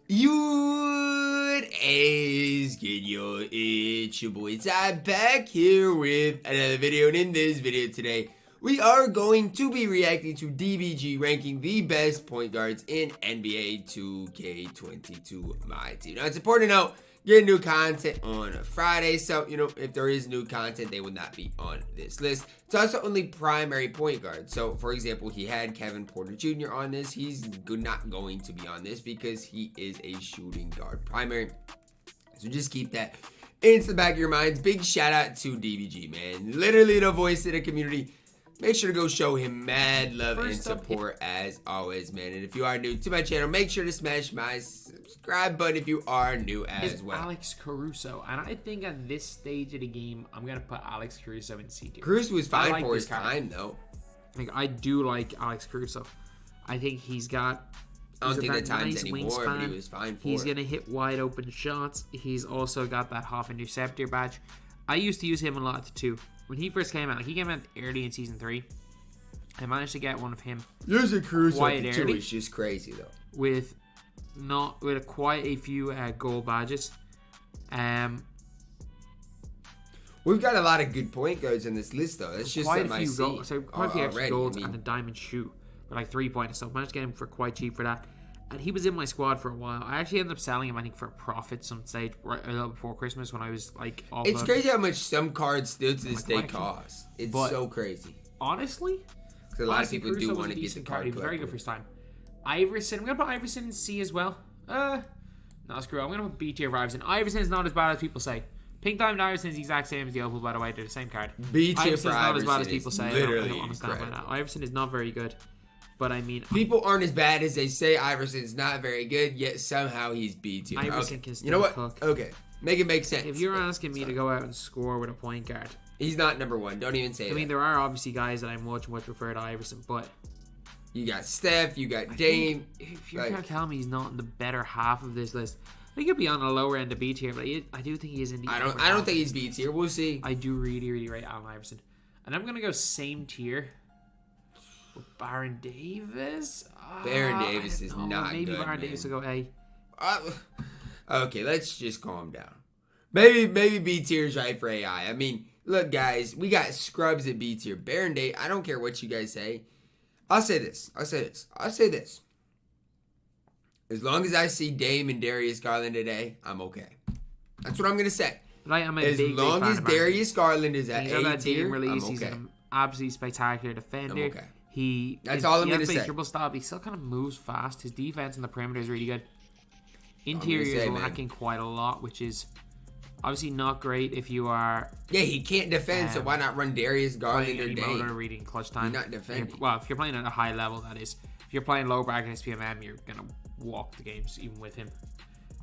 What is good, yo? It's your boy Ty back here with another video, and in this video today, we are going to be reacting to DBG ranking the best point guards in NBA 2K22 MyTEAM. Now, it's important to note, get new content on a Friday, so, if there is new content, they will not be on this list. It's also only primary point guard. So, for example, he had Kevin Porter Jr. on this. He's not going to be on this because he is a shooting guard primary. So just keep that into the back of your minds. Big shout out to DBG, man. Literally the voice of the community. Make sure to go show him mad love and support as always, man. And if you are new to my channel, make sure to smash my subscribe button if you are new as well. Alex Caruso, and I think at this stage of the game, I'm gonna put Alex Caruso in C tier. Caruso was fine for his time, though. Like, I do like Alex Caruso. I think he's got. I don't think the time's anymore, but he was fine for it. He's gonna hit wide open shots. He's also got that half interceptor badge. I used to use him a lot too. When he first came out, he came out early in season 3. I managed to get one of him. Using Caruso too is just crazy though. With quite a few gold badges. We've got a lot of good point guards in this list though. That's just something I see. So quite a few extra golds and a diamond shoe, with like 3 points. So I managed to get him for quite cheap for that. And he was in my squad for a while. I actually ended up selling him, I think, for a profit some stage right a little before Christmas when I was like. It's crazy how much some cards still to this day cost. It's so crazy. Honestly, because a lot of people do want to get the card. He was very good for his time. Iverson, I'm gonna put Iverson in C as well. No, screw it. I'm gonna put B tier for Iverson. Iverson is not as bad as people say. Pink Diamond Iverson is the exact same as the Opal, by the way. They're the same card. B tier for Iverson is not as bad as people say. Literally I don't understand by that. Iverson is not very good. But I mean, people aren't as bad as they say. Iverson's not very good, yet somehow he's B tier. Iverson can still You know what? cook. Okay, make it make sense. If you're asking me to go out and score with a point guard, he's not number one. Don't even say that. I mean, there are obviously guys that I much prefer to Iverson, but you got Steph, you got Dame. If you're gonna tell me he's not in the better half of this list, I think he'll be on the lower end of B tier. But I do think he is in the. I don't think he's B tier. We'll see. I do really rate Allen Iverson, and I'm gonna go same tier. Baron Davis? Baron Davis is not maybe good, Baron Davis will go A. Okay, let's just calm down. Maybe B tier is right for AI. I mean, look, guys, we got scrubs at B tier. Baron Davis, I don't care what you guys say. I'll say this. As long as I see Dame and Darius Garland today, I'm okay. That's what I'm going to say. As long as Darius Garland is at A tier, I'm okay. He's an absolutely spectacular defender. I'm okay. That's all I'm going to say. Dribble style, but he still kind of moves fast. His defense on the perimeter is really good. Interior is lacking quite a lot, which is obviously not great if you are. Yeah, he can't defend, so why not run Darius Garland or Dame? Reading clutch time. He's not defending. Well, if you're playing at a high level, that is. If you're playing low bracket SPMM, you're gonna walk the games even with him.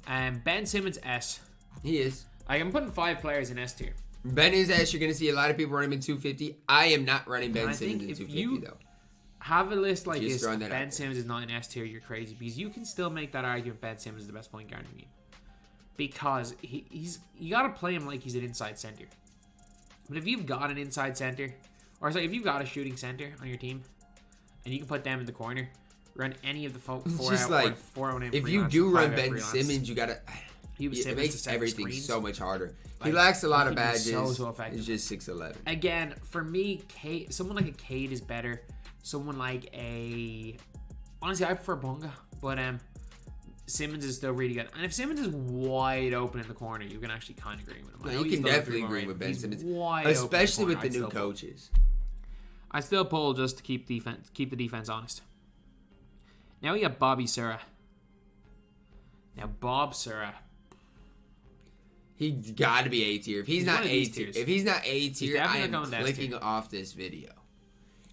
Ben Simmons S. He is. I'm putting 5 players in S tier. Ben is S. You're gonna see a lot of people run him in 250. I am not running Ben Simmons in 250 though. Have a list like this, Ben Simmons is not in S tier, you're crazy. Because you can still make that argument Ben Simmons is the best point guard in the game. Because you got to play him like he's an inside center. But if you've got an inside center, or sorry, if you've got a shooting center on your team, and you can put them in the corner, run any of the 4 just like, 4 if you do run Ben Simmons, you got to... It makes everything so much harder. He lacks a lot of badges. So effective. He's just 6'11". Again, for me, someone like a Cade is better. Someone like a... Honestly, I prefer Bunga, but Simmons is still really good. And if Simmons is wide open in the corner, you can actually kind of agree with him. No, you can definitely agree with Ben Simmons, especially with the new coaches. I still pull just to keep the defense honest. Now we got Bobby Sura. Now Bob Sura, he's got to be A tier. If he's not A tier, I am clicking off this video.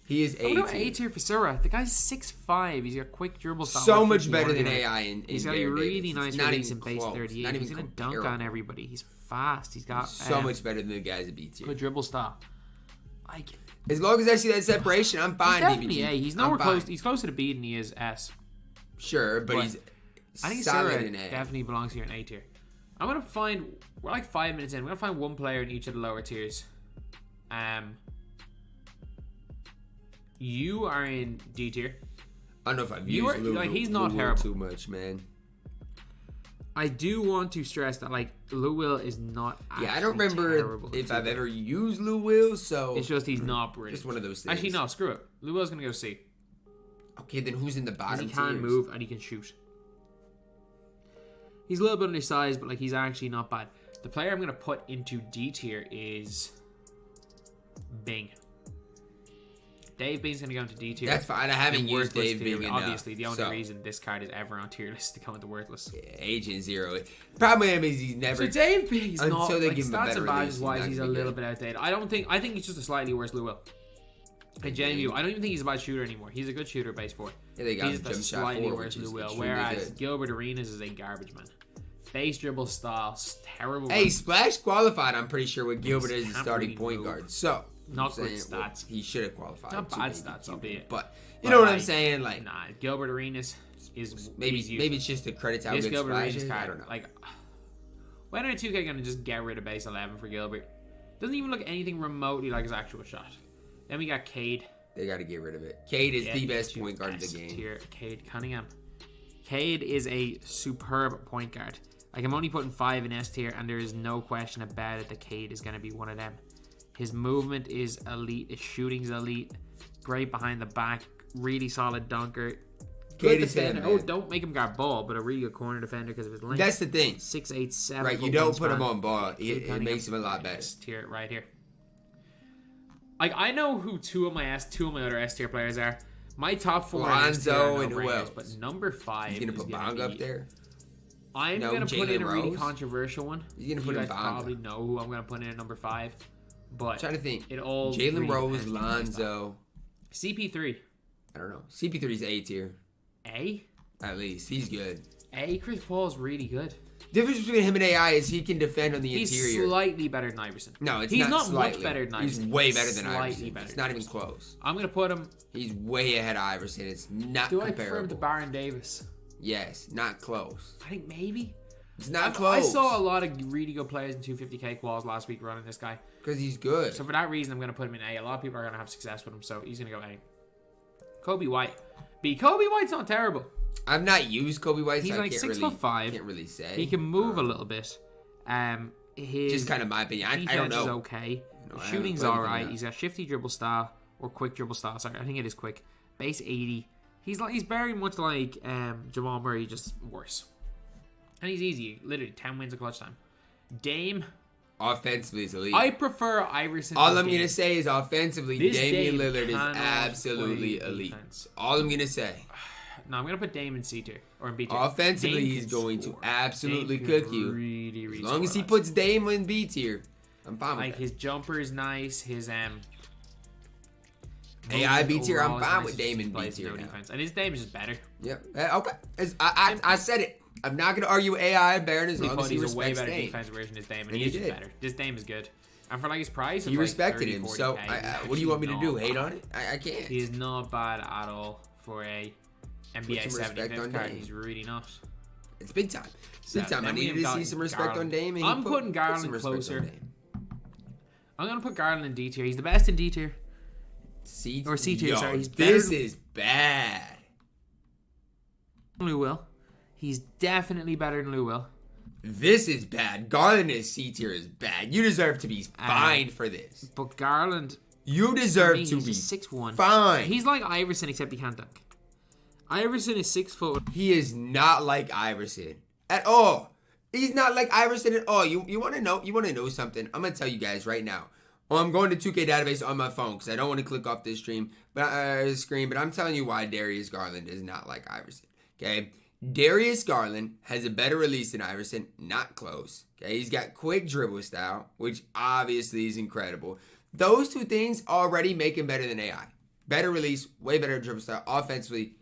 He is A tier. A tier for Sura. The guy's 6'5". He's got quick dribble style. So much better than AI in He's got a really nice release in base 38. He's gonna dunk on everybody. He's fast. He's got so much better than the guys at B tier. Good dribble style. As long as I see that separation, I'm fine. He's definitely A. He's nowhere close. He's closer to B than he is S. Sure, but he's I think Sura definitely belongs here in A tier. I'm gonna find. We're like 5 minutes in. We're gonna find one player in each of the lower tiers. You are in D tier. I don't know if I've used Lou, like, he's not terrible. Too much, man. I do want to stress that, like, Lou Will is not I don't remember if I've ever used Lou Will, so... It's just he's not brilliant. Just one of those things. Actually, no, screw it. Lou Will's going to go C. Okay, then who's in the bottom He can move and he can shoot. He's a little bit undersized, but, like, he's actually not bad. The player I'm going to put into D tier is Bing. Dave Bing's going to go into D tier. That's fine. I haven't used Dave Bing enough. Obviously, the only reason this card is ever on tier list to come into worthless. Yeah, Agent Zero. Problem is he's never... So Dave Bing's not... Until they like, give him a better release, wise, he's a little bit outdated. I think he's just a slightly worse Lou Will. And JMU, I don't even think he's a bad shooter anymore. He's a good shooter base 4. Yeah, they got he's a slightly worse Lou Will. Whereas Gilbert Arenas is a garbage man. Base dribble style, terrible. Hey, Splash qualified, I'm pretty sure, with Gilbert as the starting point guard. So... Not good stats. Well, he should have qualified. Not bad stats, albeit. But you know what I'm saying? Like, nah, Gilbert Arenas is maybe it's just a credit to how good Splash is. I don't know. Like, when are 2K gonna just get rid of base 11 for Gilbert? Doesn't even look anything remotely like his actual shot. Then we got Cade. They got to get rid of it. Cade is the best point guard in the game. Tier, Cade Cunningham. Cade is a superb point guard. Like, I'm only putting 5 in S tier, and there is no question about it that Cade is gonna be one of them. His movement is elite. His shooting's elite. Great behind the back. Really solid dunker. Good defender. Oh, don't make him guard ball, but a really good corner defender because of his length. That's the thing. 6'8", 7". Right, you don't put him on ball. It makes him a lot better. S tier right here. Like, I know who two of my other S tier players are. My top 4 Lonzo and who else? But number 5 He's gonna put Bong up there. I'm gonna put in a really controversial one. He's gonna put in Bong. You guys probably know who I'm gonna put in at number 5. But I'm trying to think. Jalen Rose, Lonzo. CP3. I don't know. CP3's A tier. A? At least. He's good. A? Chris Paul's really good. Difference between him and AI is he can defend on the interior. He's slightly better than Iverson. No, he's not much better than Iverson. He's way better than Iverson. It's not even close. I'm going to put him... He's way ahead of Iverson. It's not comparable. Do I prefer him to Baron Davis? Yes, not close. I think maybe. It's not close. I saw a lot of really good players in 250k quals last week running this guy. Because he's good. So for that reason, I'm going to put him in A. A lot of people are going to have success with him, so he's going to go A. Kobe White. B. Kobe White's not terrible. I've not used Kobe White, he's so like I 6'5". Can't really say. He can move a little bit. His just kind of my opinion. I don't know. Is okay. Shooting's alright. He's got shifty dribble style or quick dribble style. Sorry, I think it is quick. Base 80. He's very much like Jamal Murray, just worse. And he's easy. Literally 10 wins at clutch time. Dame. Offensively is elite. I prefer Iverson. All I'm going to say is offensively, Damian Lillard is absolutely elite. All I'm going to say. No, I'm going to put Dame in C tier or in B tier. Offensively, he's going to absolutely cook you. Really as long as he puts Dame in B tier, I'm fine with that. His jumper is nice. His AI B tier, I'm fine with Dame in B tier now. And his Dame is just better. Yep. Okay. I said it. I'm not going to argue AI and Baron as long as he respects Dame. He's a way better defensive version of his Dame, and he is just better. This Dame is good. And for like his price, he respected him. So what do you want me to do? Hate on it? I can't. He is not bad at all for a NBA 75th card. He's really not. It's big time. It's big time. I needed to see some respect on Dame. I'm putting Garland closer. I'm going to put Garland in D tier. He's the best in D tier. Or C tier, sorry. He's better. This is bad. Lou Will. He's definitely better than Lou Will. This is bad. Garland is C tier is bad. You deserve to be fined for this. But Garland... You deserve to be 6'1". Fine. He's like Iverson, except he can't dunk. Iverson is 6 foot. He is not like Iverson at all. He's not like Iverson at all. You want to know? You want to know something? I'm gonna tell you guys right now. I'm going to 2K database on my phone because I don't want to click off this screen, but I'm telling you why Darius Garland is not like Iverson. Okay, Darius Garland has a better release than Iverson, not close. Okay, he's got quick dribble style, which obviously is incredible. Those two things already make him better than AI. Better release, way better dribble style, offensively.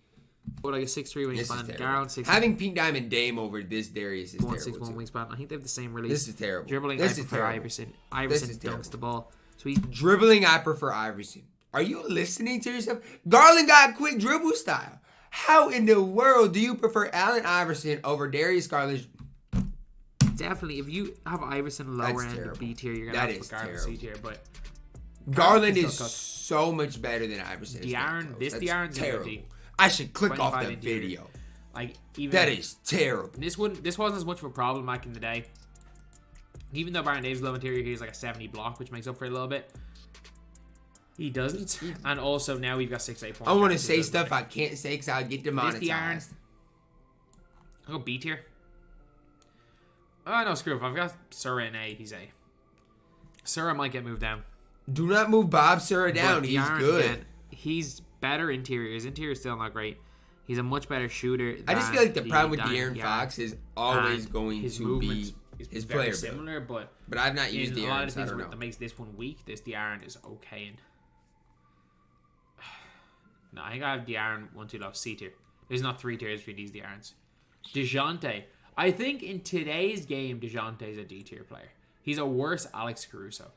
What, like a 6'3" wingspan? Garland 6'3". Having Pink Diamond Dame over this Darius is terrible. 1.61 wingspan. I think they have the same release. This is terrible. Dribbling, I prefer Iverson. Iverson dunks the ball. So he's dribbling. I prefer Iverson. Are you listening to yourself? Garland got quick dribble style. How in the world do you prefer Allen Iverson over Darius Garland? Definitely, if you have Iverson lower end of B tier, you're gonna have to put Garland C tier. But Garland is so much better than Iverson. De'Aaron's terrible. I should click off the video. Like, even that is terrible. This wasn't as much of a problem back in the day. Even though Baron Davis' low interior, he's like a 70 block, which makes up for it a little bit. He doesn't. And also now we've got 6-8 points. I want to say stuff I can't say because I'll get demonetized. I'll go B tier. Oh, no, screw it. I've got Sura in A. He's A. Sura might get moved down. Do not move Bob Sura down. He's good. Again, he's better interior. His interior is still not great. He's a much better shooter. I just feel like the problem with De'Aaron Fox is always going to be his player similar, but I've not used De'Aaron. A lot of things that makes this one weak. This De'Aaron is okay. No, I think I have De'Aaron 1 too low. C tier. There's not 3 tiers for these De'Aarons. DeJounte. I think in today's game, DeJounte is a D tier player. He's a worse Alex Caruso.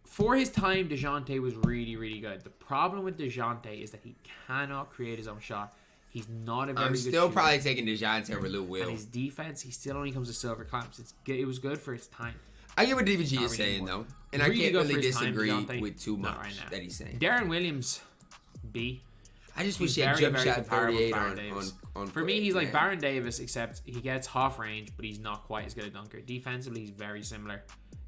For his time, DeJounte was really, really good. The problem with DeJounte is that he cannot create his own shot. He's not a very good shooter. I'm still probably taking DeJounte over Lou Will. And his defense, he still only comes to silver clamps. It was good for his time. I get what DBG is saying, though. And I can't really disagree with too much that he's saying. Darren Williams, B. I just wish he had jump shot 38 on For me, he's like Baron Davis, except he gets half range, but he's not quite as good a dunker. Defensively, he's very similar.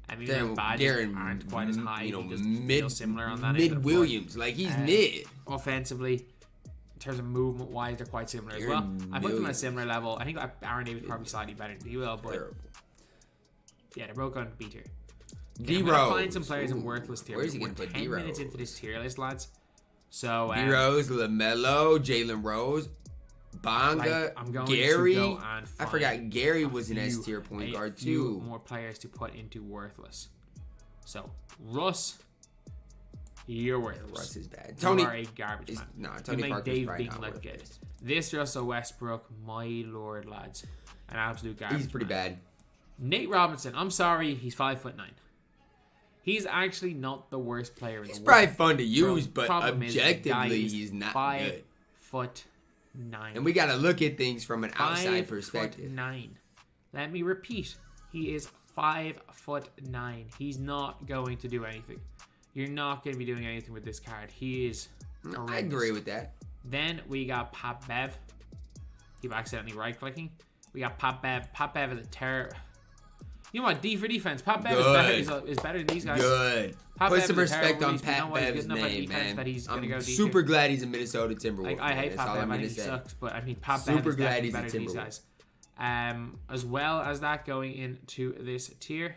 I mean, his badges aren't quite as high. You know, he just feels similar on that. Mid Williams, like he's mid. Offensively, in terms of movement wise, they're quite similar as well. I put them at a similar level. I think Baron Davis probably slightly better than D-Will, but yeah, they're both going to B tier. I'm gonna find some players in worthless tier. Where's he gonna put D-Rose? 10 minutes into this tier list, lads. So D-Rose, LaMelo, Jalen Rose, Bonga, Gary. I forgot Gary was an S tier point guard too. More players to put into worthless. So Russ, you're worthless. Russ is bad. Tony, you are a garbage man. No, Tony Parker's Dave probably Bing not look worth good. it. This Russell Westbrook, my lord, lads, an absolute garbage. He's pretty bad. Nate Robinson, I'm sorry, he's 5'9". He's actually not the worst player in the world. He's probably fun to use, but objectively, he's not good. 5'9". And we got to look at things from an outside perspective. 5'9". Let me repeat. He is 5'9". He's not going to do anything. You're not going to be doing anything with this card. He is horrendous. I agree with that. Then we got Pat Bev. Keep accidentally right-clicking. We got Pat Bev. Pat Bev is a terror. You know what? D for defense. Pat Bev is better than these guys. Good. Put some respect on Pat Bev's name, man. I'm super glad he's a Minnesota Timberwolves. I hate Pat Bev. I think he sucks. But I mean, Pat Bev is definitely better than these guys. As well as that, going into this tier.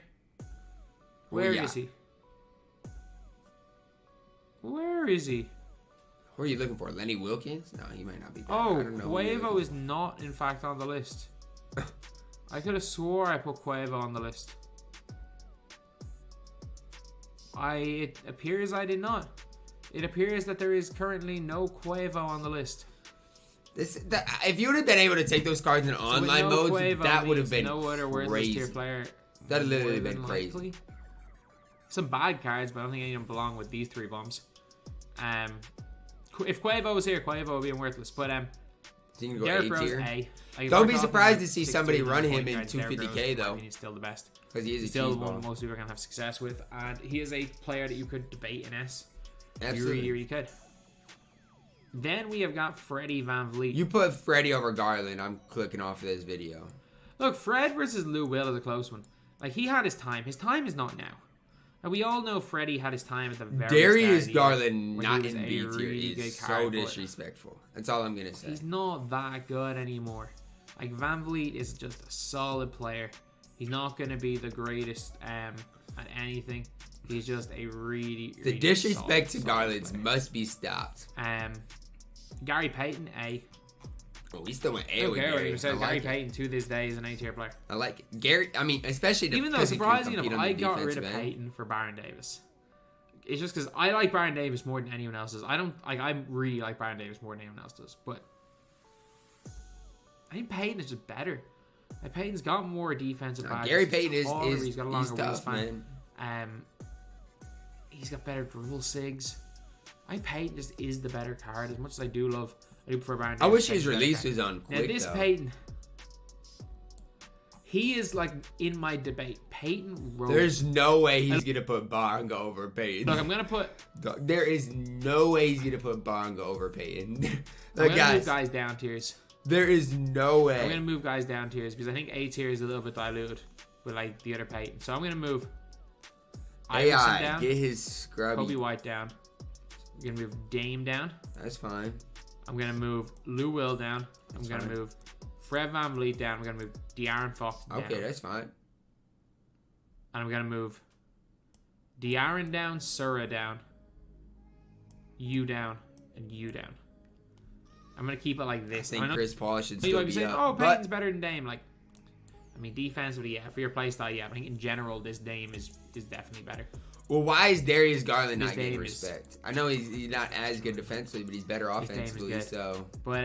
Where is he? Where is he? Who are you looking for? Lenny Wilkins? No, he might not be there. Oh, Quavo is not, in fact, on the list. I could have swore I put Quavo on the list. It appears I did not. It appears that there is currently no Quavo on the list. If you would have been able to take those cards in online modes, Quavo that would have been no other worthless tier player. That would literally been crazy. Likely. Some bad cards, but I don't think any of them belong with these 3 bombs. If Quavo was here, Quavo would be worthless. But Derrick Rose, A. Don't be surprised to see somebody run him in 250k though. He's still the best. Because he is still the one most people are gonna have success with, and he is a player that you could debate in S. Absolutely, you really could. Then we have got Freddie VanVleet. You put Freddie over Garland. I'm clicking off of this video. Look, Fred versus Lou Will is a close one. Like, he had his time. His time is not now. And we all know Freddie had his time at the very Darius start Garland not in B tier is so disrespectful. That's all I'm gonna say. He's not that good anymore. Like, VanVleet is just a solid player. He's not gonna be the greatest at anything. He's just a really the disrespect to Garland must be stopped. Gary Payton, A. Oh, we still went A with Gary. Gary Payton to this day is an A tier player. I like it. Gary, I mean, especially even though surprisingly enough, I got rid of Payton for Baron Davis. It's just because I like Baron Davis more than anyone else does. I really like Baron Davis more than anyone else does. But I think Payton is just better. Like, Payton's got more defensive badges. Gary Payton he's got a longer tough, man. He's got better dribble sigs. I think Payton just is the better card. As much as I do prefer Baron Davis. I wish his release was on quick, now, this though. Payton, he is like in my debate. Payton Rose. There's no way he's gonna put Bonga over Payton. Look, I'm gonna put. There is no way he's gonna put Bonga over Payton. I'm gonna move guys down tiers. There is no way. I'm gonna move guys down tiers because I think A tier is a little bit diluted with like the other Peyton. So I'm gonna move Iverson down. Get his scrubby. Kobe White down. I'm gonna move Dame down. That's fine. I'm gonna move Lou Will down. I'm gonna move Fred VanVleet down. I'm gonna move De'Aaron Fox down. Okay, that's fine. And I'm gonna move De'Aaron down, Sura down, you down, and you down. I'm gonna keep it like this. I think Chris Paul should still be saying, up. oh, Peyton's better than Dame. Like, I mean, defensively, yeah. For your playstyle, yeah. I think in general, this Dame is definitely better. Well, why is Darius Garland not getting respect? I know he's not as good defensively, but he's better offensively. So, but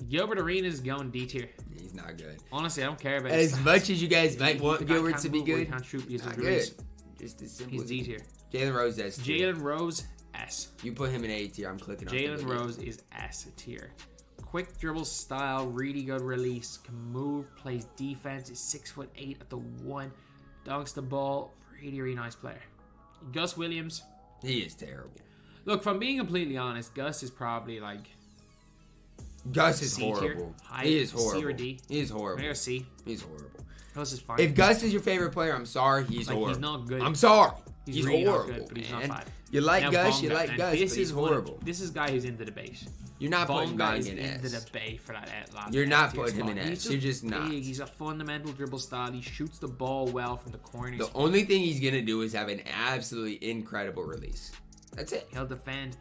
Gilbert Arenas going D tier. He's not good. Honestly, I don't care about as much as you guys might want Gilbert to be good. Can't shoot because not good. Just as simple. He's D tier. Jalen Rose S tier. Jalen Rose S. You put him in A tier. I'm clicking on Jalen Rose is S tier. Quick dribble style, really good release, can move, plays defense, is 6'8" at the 1, dunks the ball, really nice player. Gus Williams. He is terrible. Look, if I'm being completely honest, Gus is probably like Gus is horrible. He is horrible. C or D? He is horrible. I'm gonna go C. He's horrible. Gus is fine. If Gus is your favorite player, I'm sorry. He's horrible. He's not good. I'm sorry. He's really horrible, not good, but he's not bad. You like now, Gus, you Bonga, like Gus, but he's horrible. This is a guy who's in the debate. You're not putting Bonga in the S. debate for that last. You're not putting him in S. You're just not. He's a fundamental dribble style. He shoots the ball well from the corners. The only thing he's gonna do is have an absolutely incredible release. That's it. He'll defend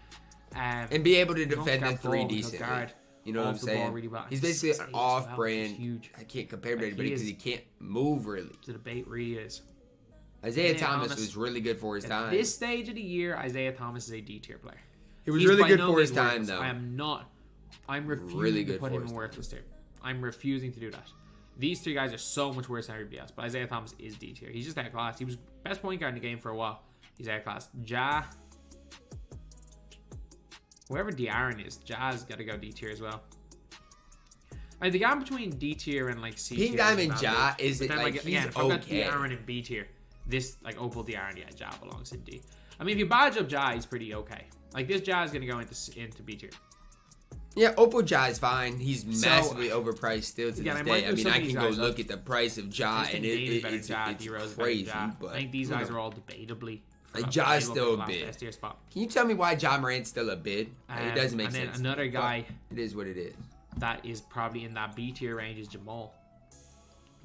and be able to defend the 3 decently. You know what I'm saying? Really well. He's basically an off-brand. Huge. I can't compare him to anybody because he can't move really. The debate really is. Isaiah Thomas was really good for his time. At this stage of the year, Isaiah Thomas is a D tier player. He was really good for his time, though. I'm refusing to put him in worthless tier. I'm refusing to do that. These 3 guys are so much worse than everybody else, but Isaiah Thomas is D tier. He's just outclassed. He was best point guard in the game for a while. He's outclassed. Ja. Whoever De'Aaron is, Ja's got to go D tier as well. Like, the gap between D tier and like C tier. Pink Diamond Ja is it like he's if I've got De'Aaron and B tier, this like Opal De'Aaron, yeah, Ja belongs in D. I mean, if you badge up Ja, he's pretty okay. Like this Ja is gonna go into B tier. Yeah, Opal Ja is fine. He's massively overpriced still to this day. I mean, I can go look at the price of Ja and it's crazy. But I think these guys are all debatably. Like Ja's still a bid. Can you tell me why Ja Morant's still a bid? It doesn't make sense. And then another guy. It is what it is. That is probably in that B tier range is Jamal.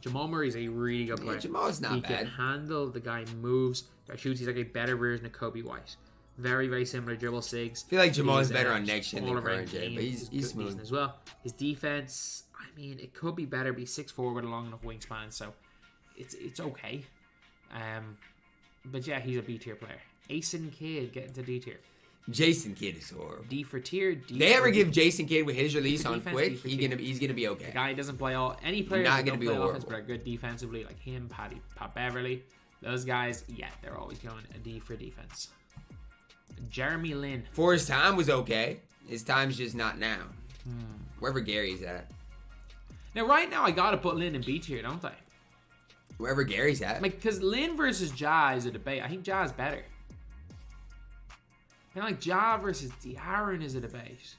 Jamal Murray's a really good player. Jamal's not bad. He can handle. The guy moves. Guy shoots. He's like a better version of Kobe White. Very, very similar dribble sigs. I feel like Jamal is better on next gen than current gen, but he's smooth as well. His defense, I mean, it could be better. But he's 6'4" with a long enough wingspan, so it's okay. But yeah, he's a B tier player. Asen Kidd getting to D tier. Jason Kidd is horrible. D for tier. D they ever give Jason Kidd with his release on quick? He's gonna be okay. The guy doesn't play any player. Not gonna be horrible. Offense, but are good defensively, like him, Pat Beverly. Those guys, yeah, they're always going a D for defense. Jeremy Lin. For his time was okay. His time's just not now. Wherever Gary's at. Now, right now, I gotta put Lin in B tier, don't I? Wherever Gary's at. Like, because Lin versus Ja is a debate. I think Ja is better. And like Ja versus De'Aaron is a debate.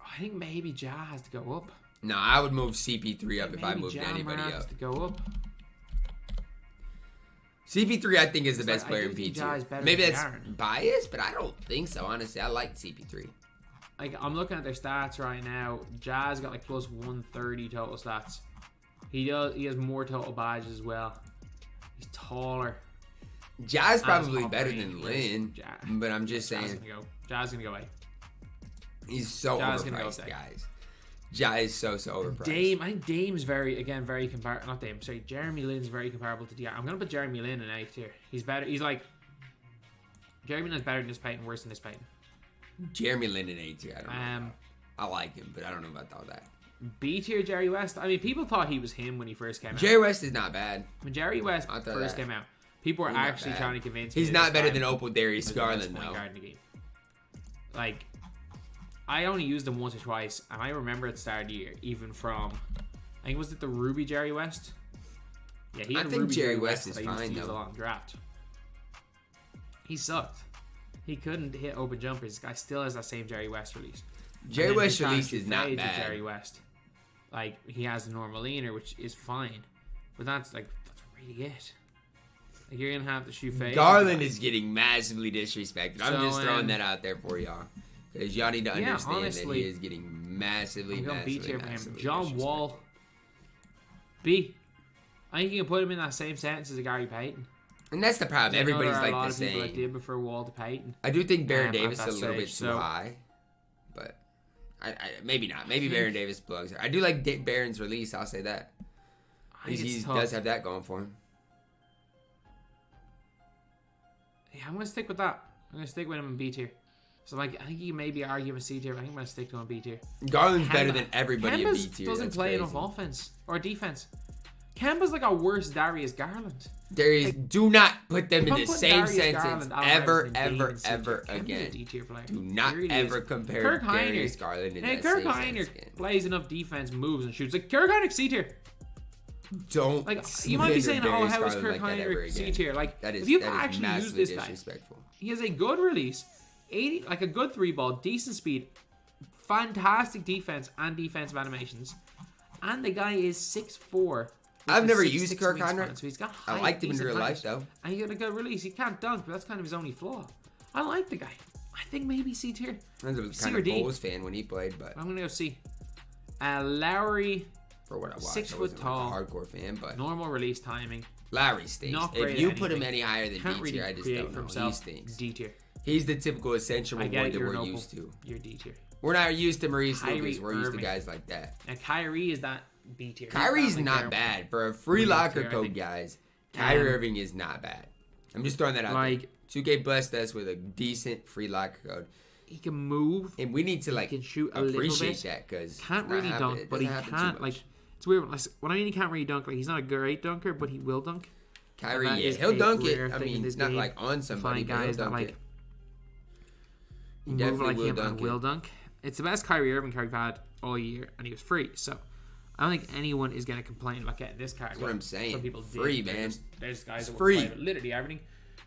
I think maybe Ja has to go up. No, I would move CP3 up if I moved anybody up. Has to go up. CP3 I think is the best player in P2. Maybe that's De'Aaron. Biased, but I don't think so. Honestly, I like CP3. Like I'm looking at their stats right now. Ja's got like plus 130 total stats. He has more total badges as well. He's taller. Ja's probably better than Lin, but I'm just saying. Ja's gonna go A. He's so overpriced, guys. Ja is so overpriced. Dame, I think Dame's very comparable. Not Dame, sorry. Jeremy Lin's very comparable to De'Aaron. I'm gonna put Jeremy Lin in A tier. He's better. He's like Jeremy Lin's better than this Peyton, worse than this Peyton. Jeremy Lin in A tier. I don't know. I like him, but I don't know about all that. B tier Jerry West. I mean, people thought he was him when he first came out. Jerry West is not bad. When Jerry West first came out, people were actually trying to convince me he's not better than Opal Darius Garland, though. Like, I only used him once or twice, and I remember at the start of the year, even from, I think, was it the Ruby Jerry West? Yeah, I think Jerry West is fine, though. A long draft. He sucked. He couldn't hit open jumpers. This guy still has that same Jerry West release. Jerry West release is not bad. Jerry West. Like, he has the normal leaner, which is fine. But that's really it. Like, you're going to have to shoot fade. Garland is getting massively disrespected. I'm just throwing that out there for y'all. Because y'all need to understand honestly, that he is getting massively B tier for him. John Wall. B. I think you can put him in that same sentence as a Gary Payton. And that's the problem. Everybody's like the same. A lot of people that did prefer Wall to Payton. I do think Baron Davis is a little bit too high. But maybe not. Maybe Baron Davis belongs there. I do like Baron's release. I'll say that. He does have that going for him. Yeah, I'm going to stick with that. I'm going to stick with him in B tier. So, like, I think you can maybe argue him a C tier, but I think I'm going to stick to him in B tier. Garland's better than everybody in B tier. Doesn't play enough offense or defense. Kemba's like a worse Darius Garland. Darius, do not put them in the same sentence ever again. Do not ever compare Darius Garland and Kirk Heiner plays enough defense, moves, and shoots. Like, Kirk Heiner C tier. Don't like you might be saying, "Oh, how is Kirk Heiner C tier?" Like, if you've actually used this guy, he has a good release, 80, like a good 3-ball, decent speed, fantastic defense and defensive animations, and the guy is 6'4". I've never used Kirk Heiner. So he's got I liked him in real life, though. And he got a good release. He can't dunk, but that's kind of his only flaw. I like the guy. I think maybe C tier. I was kind of a Bulls fan when he played, but I'm gonna go C. Lowry. For what I watched, 6 foot tall, like a hardcore fan, but normal release timing. Lowry stinks. If you put him any higher than D tier, I just don't know. He stinks. D tier. He's the typical essential one that we're used to. You're D tier. We're not used to Maurice Lucas. We're used to guys like that. And Kyrie is that B tier. Kyrie's not bad for a free locker code, guys. Kyrie Irving is not bad. I'm just throwing that out there. 2K blessed us with a decent free locker code. He can move, and we need to he can shoot a little bit. Appreciate that because can't really dunk, but he can't like. It's weird. When I mean he can't really dunk, like he's not a great dunker, but he will dunk. Kyrie, yeah, he'll dunk it. I mean, it's not like on somebody, but he'll dunk it. He move like him and will dunk. It's the best Kyrie Irving card we've had all year, and he was free. So I don't think anyone is going to complain about getting this card. That's what I'm saying. Some people free, man. There's guys that free. Will play literally everything.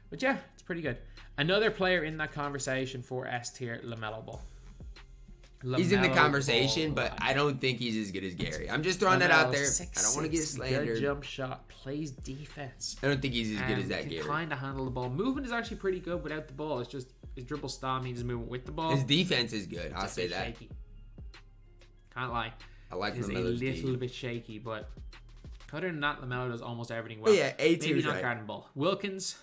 But yeah, it's pretty good. Another player in that conversation for S tier, LaMelo Ball. He's in the conversation, but I don't think he's as good as Gary. I'm just throwing that out there. I don't want to get slandered. Good jump shot, plays defense. I don't think he's as good as that Gary. Kind of handle the ball. Movement is actually pretty good without the ball. It's just his dribble style means his movement with the ball. His defense is good. I'll say that. Shaky. Can't lie. I like He's LaMelo's a little bit shaky, but other than that, LaMelo does almost everything well. Yeah, A tier. Maybe not guarding ball. Wilkins.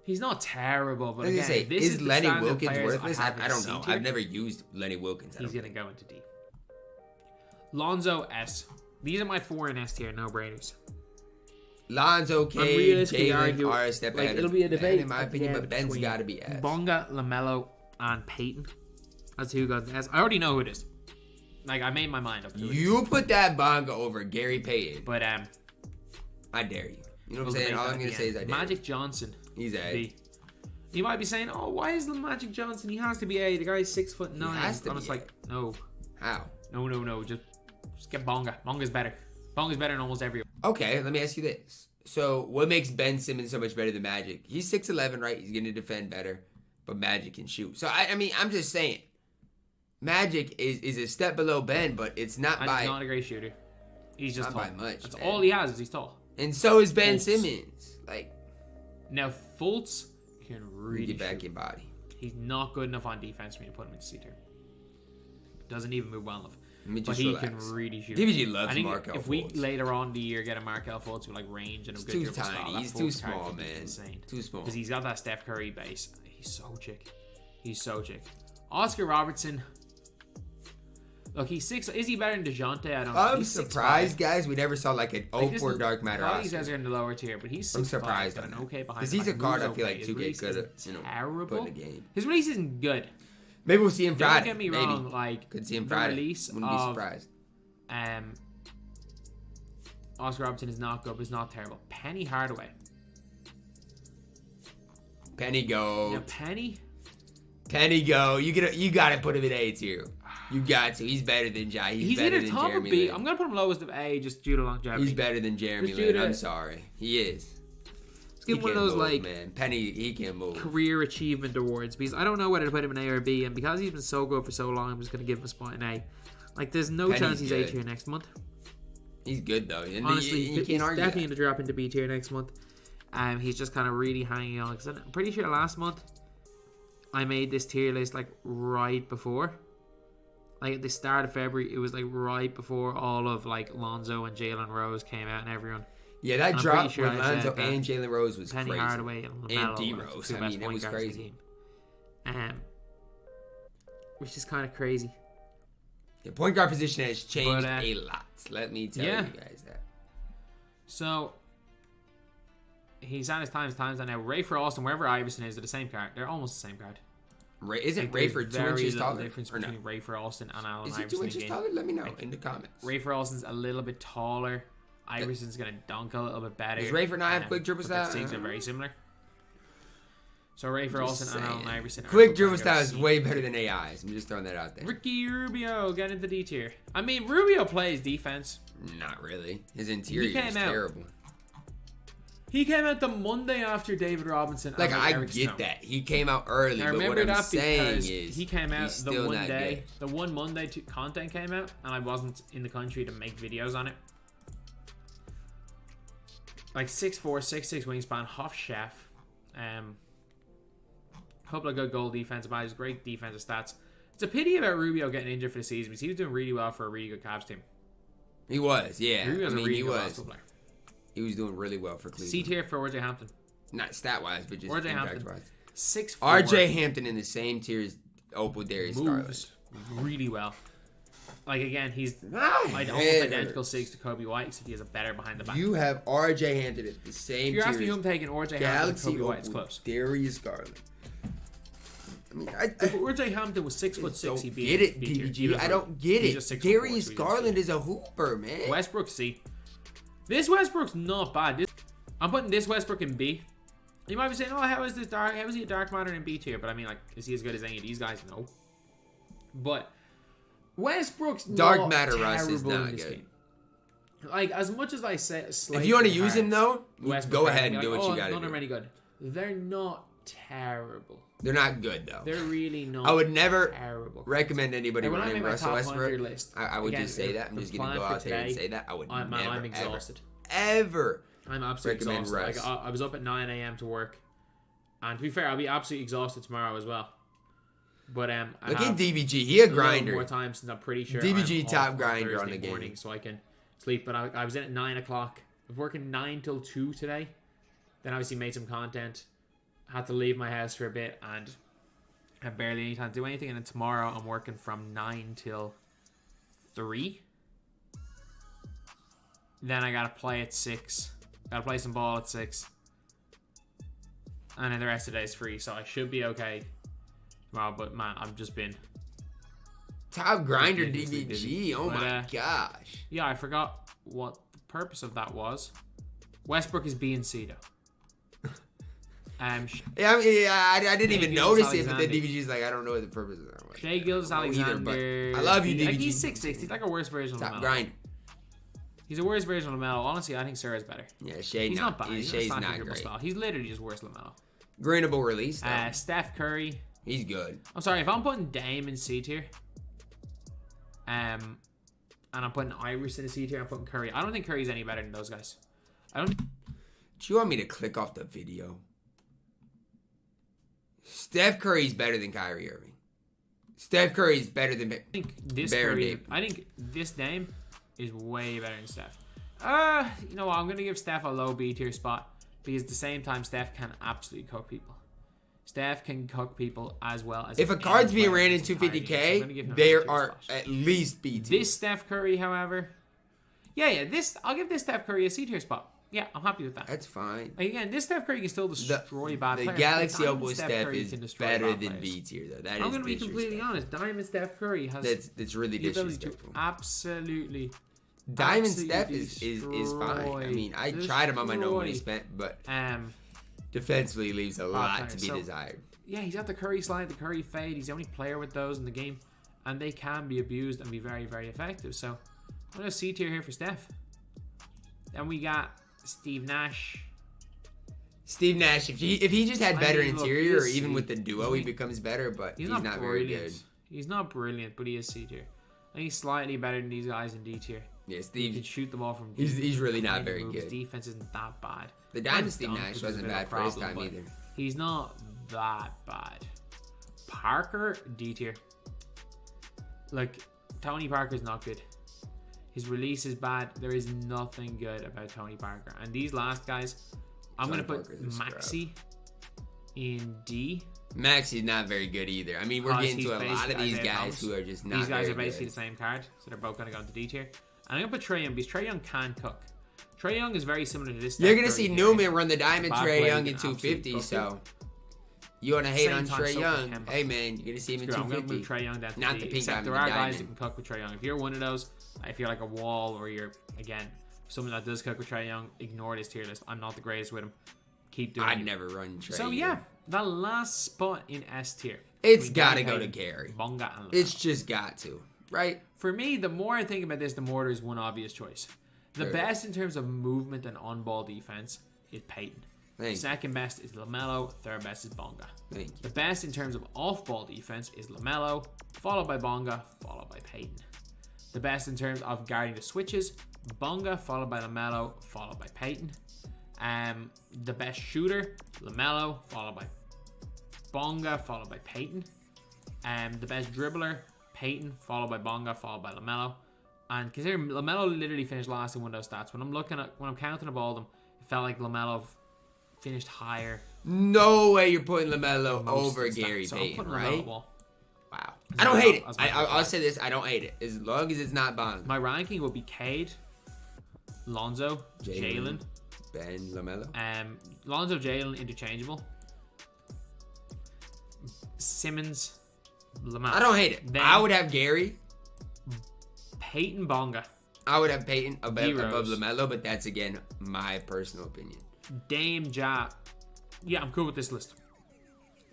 He's not terrible, but again, this is Lenny Wilkins worthless? I don't know. I've never used Lenny Wilkins. He's going to go into D. Lonzo S. These are my 4 in S tier, no brainers. Lonzo, K, Jalen are a step ahead. It'll be a debate, in my opinion, but Ben's got to be S. Bonga, LaMelo, and Peyton. That's who goes S. I already know who it is. Like, I made my mind up to it. You put that Bonga over Gary Payton. But, I dare you. You know what I'm saying? All I'm going to say is I dare Magic Johnson. He's A. You might be saying, "Oh, why is the Magic Johnson? He has to be A. The guy's 6'9". He has to be A. Like, no. How? No. Just get Bonga. Bonga's better. Bonga's better in almost every. Okay, let me ask you this. So, what makes Ben Simmons so much better than Magic? He's 6'11", right? He's going to defend better, but Magic can shoot. So, I mean, I'm just saying, Magic is a step below Ben, but it's not He's not a great shooter. He's just tall. Not by much. That's all he has is he's tall. And so is Ben Simmons. Like. Now, Fultz can really get back your body. He's not good enough on defense for me to put him in C tier. Doesn't even move well enough. But he can really shoot. DBG loves Markelle Fultz. If we later on the year get a Markelle Fultz with like range and a good dribble style, he's too small, man. Insane. Too small. Because he's got that Steph Curry base. He's so chick. Oscar Robertson. Look, he's 6. Is he better than DeJounte? I don't know. I'm surprised, guys. We never saw like an 04 Dark Matter Oscar. These guys are in the lower tier, but he's 6'5". I'm surprised on that. Okay, behind. Because he's a card I feel like 2K could have put in the game. His release isn't good. Maybe we'll see him Friday. Don't get me wrong. Like, could see him Friday. Release Wouldn't be surprised. Oscar Robertson is not good, but it's not terrible. Penny Hardaway. Penny go. Now, Penny go. You got to put him in A tier. You got to. He's better than Jai. He's better than top Jeremy or B. Lin. I'm going to put him lowest of A just due to longevity. He's better than Jeremy Lin. I'm sorry. He is. give him one of those like man. Penny, he can't move. Career achievement awards because I don't know whether to put him in A or B, and because he's been so good for so long, I'm just gonna give him a spot in A. Like, there's no chance he's A tier next month. He's good though. And honestly, you he's definitely gonna drop into B tier next month. He's just kind of really hanging on because I'm pretty sure last month I made this tier list like right before. Like at the start of February, it was like right before all of like Lonzo and Jalen Rose came out and everyone. Yeah, that drop with Lonzo and Jalen Rose was Penny crazy. Hardaway and D Rose. I mean, it was crazy. Which is kind of crazy. The point guard position has changed a lot. Let me tell you guys that. So he's on his times now. Ray for Austin, wherever Iverson is, they're the same card. They're almost the same card. Isn't Rayford 2 inches taller? There's difference between Rayford Austin and Allen Iverson. Is he 2 inches taller? Let me know in the comments. Rayford Austin's a little bit taller. Iverson's going to dunk a little bit better. Does Rayford not have quick dribble style? The Sigs are very similar. So Rayford Austin and Allen Iverson. Quick dribble style is way better than AI's. I'm just throwing that out there. Ricky Rubio getting into D tier. I mean, Rubio plays defense. Not really. His interior is terrible. He came out the Monday after David Robinson. Like, I get that. He came out early, but what I'm saying is he came out the one day. The one Monday content came out, and I wasn't in the country to make videos on it. Like 6'4", 6'6" wingspan, half chef. Couple of good goal defensive values, great defensive stats. It's a pity about Rubio getting injured for the season because he was doing really well for a really good Cavs team. He was, yeah. Rubio's a really good basketball player. He was doing really well for Cleveland. C tier for RJ Hampton. Not stat-wise, but just impact-wise. 6'4". RJ Hampton in the same tier as Darius Garland. Really well. Like, again, he's almost identical Sigs to Kobe White, except he has a better behind the back. You have RJ Hampton at the same tier. If you're asking who I'm taking, RJ Hampton and Kobe White is close. Darius Garland. I mean, if RJ Hampton was 6'6", he'd be get it, DBG. I don't get it. Darius Garland is a hooper, man. Westbrook C. This Westbrook's not bad. I'm putting this Westbrook in B. You might be saying, "Oh, how is he a dark matter in B tier?" But I mean, like, is he as good as any of these guys? No. But Westbrook's dark matter Russ is not good. Game. Like, as much as I say, if you want to use him though, go ahead and do what you got to do. None are any good. They're not terrible. They're not good though. They're really not. I would never terrible. recommend anybody running Russell Westbrook. I would just say that. I'm just gonna go out there and say that. I would I'm exhausted. Ever. I'm absolutely exhausted. Like, I was up at 9 a.m. to work, and to be fair, I'll be absolutely exhausted tomorrow as well. But look at DBG. He a grinder. More time since I'm pretty sure DBG I'm top grinder Thursday on the game morning, so I can sleep. But I was in at 9 o'clock. I was working 9 till 2 today. Then obviously made some content. Had to leave my house for a bit and had barely any time to do anything. And then tomorrow I'm working from 9 till 3. Then I gotta play at 6. Gotta play some ball at 6. And then the rest of the day is free, so I should be okay tomorrow. But man, I've just been top grinder DBG. Oh my gosh. Yeah, I forgot what the purpose of that was. Westbrook is B and C though. I didn't even notice it, but then DBG's like, I don't know what the purpose of that was. Shai Gilgeous-Alexander. I love you, DBG. Like, he's 6'6". He's like a worse version of LaMelo. Top grind. He's a worse version of LaMelo. Honestly, I think Sarah's better. Yeah, Shai's not bad. Shai's not great. Style. He's literally just worse LaMelo. Greenable release, though. Steph Curry. He's good. I'm sorry, if I'm putting Dame in C tier, and I'm putting Iverson in C tier, I'm putting Curry. I don't think Curry's any better than those guys. I don't. Do you want me to click off the video? Steph Curry's better than Kyrie Irving. Steph Curry's better than I think this Dame is way better than Steph. You know what? I'm gonna give Steph a low B tier spot because at the same time Steph can absolutely cook people. Steph can cook people as well as. If a card's being ran in 250K, there are at least B tier. This Steph Curry, however, I'll give this Steph Curry a C tier spot. Yeah, I'm happy with that. That's fine. Like, again, this Steph Curry can still destroy bad players. The Galaxy Opal Steph is better than B tier, though. I'm going to be completely honest. Diamond Steph Curry has that's really disrespectful. Absolutely. Diamond Steph is fine. I mean, I tried him on my no money spent, but defensively leaves a lot to be desired. Yeah, he's got the Curry slide, the Curry fade. He's the only player with those in the game, and they can be abused and be very, very effective. So I'm going to C tier here for Steph. Then we got Steve Nash. Steve Nash, if he just had better interior, or even C. with the duo, he becomes better. But he's not very good. He's not brilliant, but he is C tier. I think he's slightly better than these guys in D tier. Yeah, Steve. He can shoot the ball from. He's really not very good. His defense isn't that bad. The Diamond Steve Nash wasn't bad for his time either. He's not that bad. Parker, D tier. Like, Tony Parker's not good. His release is bad. There is nothing good about Tony Parker. And these last guys, I'm going to put Maxi in D. Maxi's not very good either. I mean, we're getting to a lot of these guys who are just not These guys very are basically good. the same card, so they're both going to go into D tier. And I'm going to put Trae Young, because Trae Young can cook. Trae Young is very similar to this. You're going to see Newman run the Diamond Trae Young in 250, so... You want to hate on Trae Young? Hey, man, you're going to see him in 250. I'm going to move Trae Young down to not D. the pink Except diamond, there are the guys diamond. that can cook with Trae Young. If you're one of those, if you're like a wall, or you're, again, someone that does cook with Trae Young, ignore this tier list. I'm not the greatest with him. Keep doing it. I'd never run Trae. So, yeah, that last spot in S tier. It's got to go to Gary. Bonga and It's just got to, right? For me, the more I think about this, the more there's one obvious choice. The best in terms of movement and on-ball defense is Peyton. Second best is LaMelo. Third best is Bonga. The best in terms of off-ball defense is LaMelo, followed by Bonga, followed by Peyton. The best in terms of guarding the switches, Bonga, followed by LaMelo, followed by Peyton. The best shooter, LaMelo, followed by Bonga, followed by Peyton. The best dribbler, Peyton, followed by Bonga, followed by LaMelo. And consider LaMelo literally finished last in one of those stats. When I'm counting up all of them, it felt like LaMelo finished higher. No way you're putting LaMelo over Gary Payton, right? Wow. I don't hate it. I'll say this. I don't hate it. As long as it's not bottom. My ranking will be Cade, Lonzo, Jalen, Ben, LaMelo. Lonzo, Jalen, interchangeable. Simmons, LaMelo. I don't hate it. Then, I would have Gary. Peyton, Bonga. I would have Peyton above LaMelo, but that's, again, my personal opinion. Dame, Ja. Yeah, I'm cool with this list.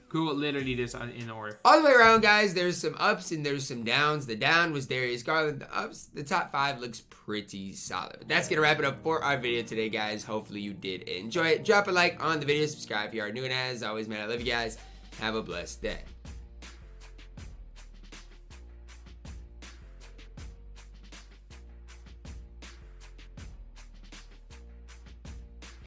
Cool with literally this in order. All the way around, guys, there's some ups and there's some downs. The down was Darius Garland. The ups, the top 5 looks pretty solid. But that's going to wrap it up for our video today, guys. Hopefully you did enjoy it. Drop a like on the video. Subscribe if you are new. And as always, man, I love you guys. Have a blessed day.